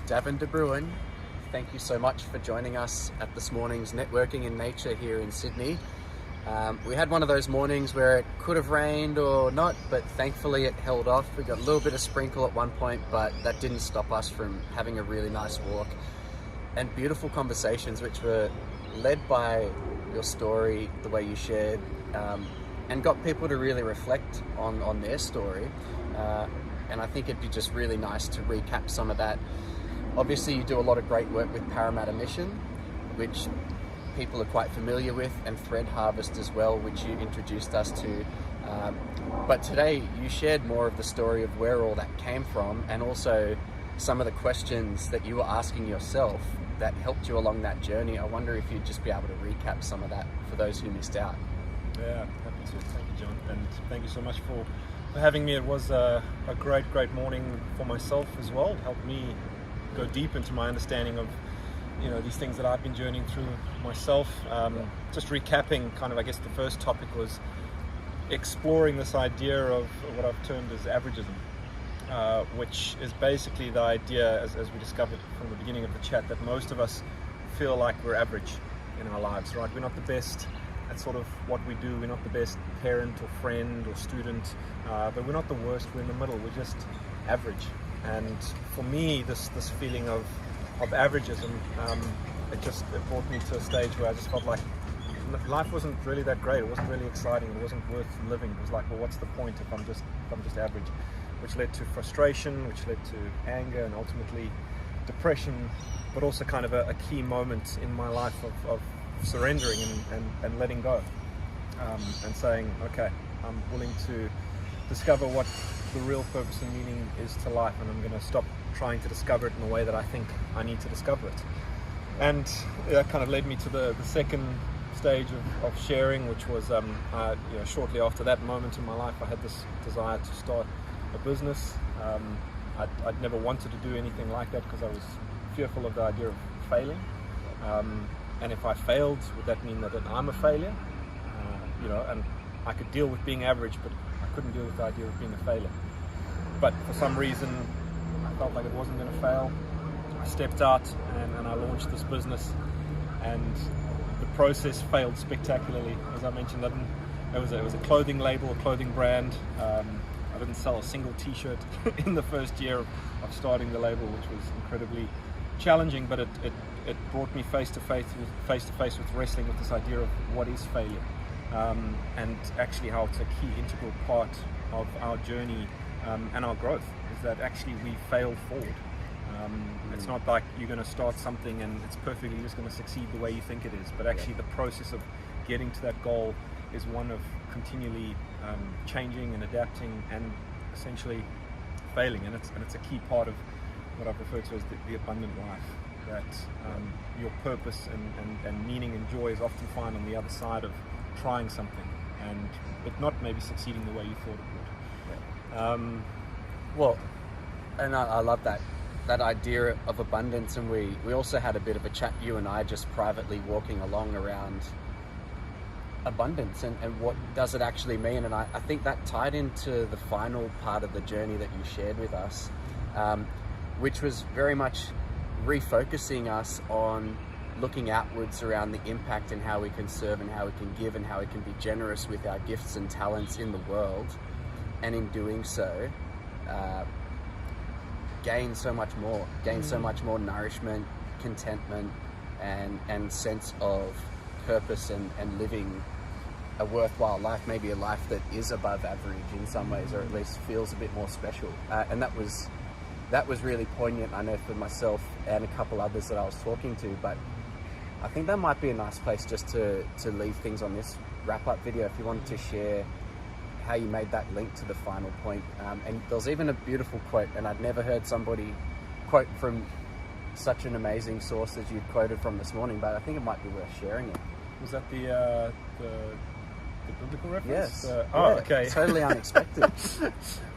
Davyn de Bruyn, thank you so much for joining us at this morning's Networking in Nature here in Sydney. We had one of those mornings where it could have rained or not, but thankfully it held off. We got a little bit of sprinkle at one point, but that didn't stop us from having a really nice walk and beautiful conversations which were led by your story, the way you shared, and got people to really reflect on their story. And I think it'd be just really nice to recap some of that. Obviously, you do a lot of great work with Parramatta Mission, which people are quite familiar with, and Thread Harvest as well, which you introduced us to. But today you shared more of the story of where all that came from, and also some of the questions that you were asking yourself that helped you along that journey. I wonder if you'd just be able to recap some of that for those who missed out. Yeah, happy to. Thank you, John, and thank you so much for having me. It was a great morning for myself as well. It helped me go deep into my understanding of these things that I've been journeying through myself. Just recapping, kind of, I guess the first topic was exploring this idea of what I've termed as Average-ism, which is basically the idea, as we discovered from the beginning of the chat, that most of us feel like we're average in our lives, right? We're not the best at sort of what we do. We're not the best parent or friend or student, but we're not the worst. We're in the middle. We're just average. And for me, this feeling of Average-ism, it brought me to a stage where I just felt like life wasn't really that great. It wasn't really exciting. It wasn't worth living. It was like, well, what's the point if I'm just average? Which led to frustration, which led to anger, and ultimately depression. But also kind of a key moment in my life of surrendering and letting go, and saying, okay, I'm willing to discover what the real purpose and meaning is to life, and I'm going to stop trying to discover it in the way that I think I need to discover it. And that kind of led me to the second stage of sharing, which was shortly after that moment in my life, I had this desire to start a business. I'd never wanted to do anything like that because I was fearful of the idea of failing. And if I failed, would that mean that I'm a failure? And I could deal with being average, but I couldn't deal with the idea of being a failure. But for some reason, I felt like it wasn't going to fail. I stepped out and I launched this business, and the process failed spectacularly. As I mentioned, it was a clothing label, a clothing brand. I didn't sell a single t-shirt in the first year of starting the label, which was incredibly challenging, but it brought me face to face with wrestling with this idea of what is failure, and actually how it's a key integral part of our journey and our growth, is that actually we fail forward. It's not like you're going to start something and it's perfectly just going to succeed the way you think it is, but actually the process of getting to that goal is one of continually changing and adapting and essentially failing, and it's a key part of what I've referred to as the abundant life, that your purpose and meaning and joy is often found on the other side of trying something and it not maybe succeeding the way you thought it would. Well, and I love that idea of abundance, and we also had a bit of a chat, you and I, just privately walking along around abundance and what does it actually mean. And I think that tied into the final part of the journey that you shared with us, which was very much refocusing us on looking outwards around the impact and how we can serve and how we can give and how we can be generous with our gifts and talents in the world, and in doing so gain so much more nourishment, contentment, and sense of purpose and living a worthwhile life, maybe a life that is above average in some ways, or at least feels a bit more special. And that was really poignant, I know, for myself and a couple others that I was talking to. But I think that might be a nice place just to leave things on this wrap-up video, if you wanted to share how you made that link to the final point. And there was even a beautiful quote, and I'd never heard somebody quote from such an amazing source as you'd quoted from this morning, but I think it might be worth sharing it. Was that the biblical reference? Yes. Okay. Totally unexpected.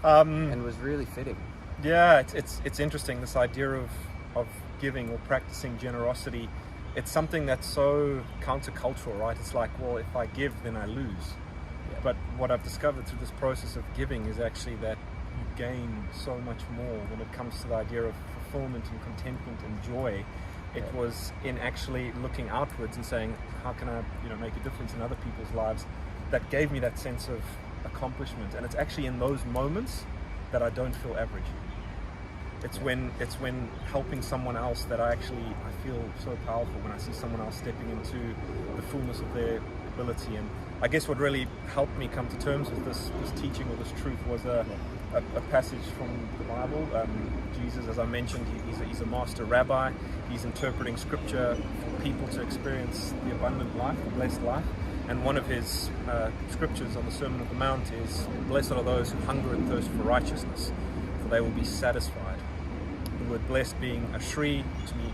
And was really fitting. Yeah, it's interesting, this idea of giving or practicing generosity. It's something that's so countercultural, right? It's like, well, if I give, then I lose. Yeah. But what I've discovered through this process of giving is actually that you gain so much more when it comes to the idea of fulfillment and contentment and joy. It was in actually looking outwards and saying, how can I, make a difference in other people's lives? That gave me that sense of accomplishment. And it's actually in those moments that I don't feel average. It's when helping someone else that I feel so powerful, when I see someone else stepping into the fullness of their ability. And I guess what really helped me come to terms with this teaching or this truth was a passage from the Bible. Jesus, as I mentioned, he's a master rabbi. He's interpreting scripture for people to experience the abundant life, the blessed life. And one of his scriptures on the Sermon on the Mount is, "Blessed are those who hunger and thirst for righteousness, for they will be satisfied." The word blessed being ashri,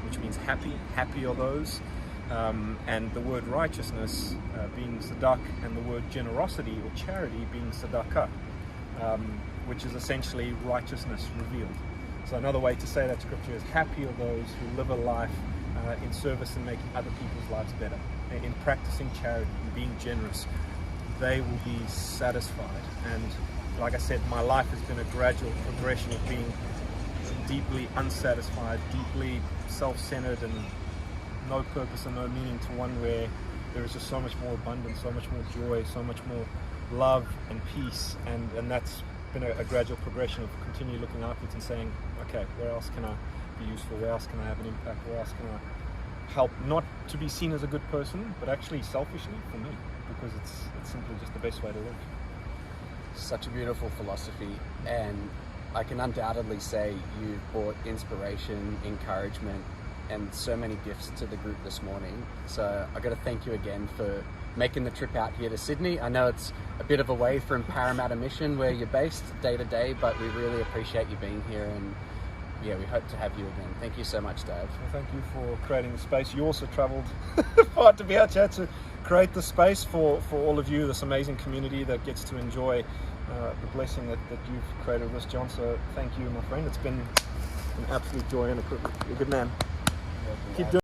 which means happy. Happy are those. And the word righteousness being tzedak, and the word generosity or charity being tzedakah, which is essentially righteousness revealed. So another way to say that scripture is, happy are those who live a life in service and making other people's lives better, in practicing charity and being generous. They will be satisfied. And like I said, my life has been a gradual progression of being deeply unsatisfied, deeply self-centered, and no purpose and no meaning, to one where there is just so much more abundance, so much more joy, so much more love and peace. And that's been a gradual progression of continue looking upwards and saying, okay, where else can I be useful? Where else can I have an impact? Where else can I help? Not to be seen as a good person, but actually selfishly for me, because it's simply just the best way to live. Such a beautiful philosophy, and I can undoubtedly say you brought inspiration, encouragement, and so many gifts to the group this morning. So I've got to thank you again for making the trip out here to Sydney. I know it's a bit of a way from Parramatta Mission, where you're based day to day, but we really appreciate you being here, and we hope to have you again. Thank you so much, Dave. Well, thank you for creating the space. You also travelled far to be out here to create the space for all of you, this amazing community that gets to enjoy the blessing that you've created with us, John. So thank you, my friend. It's been an absolute joy and a privilege. You're a good man. Keep doing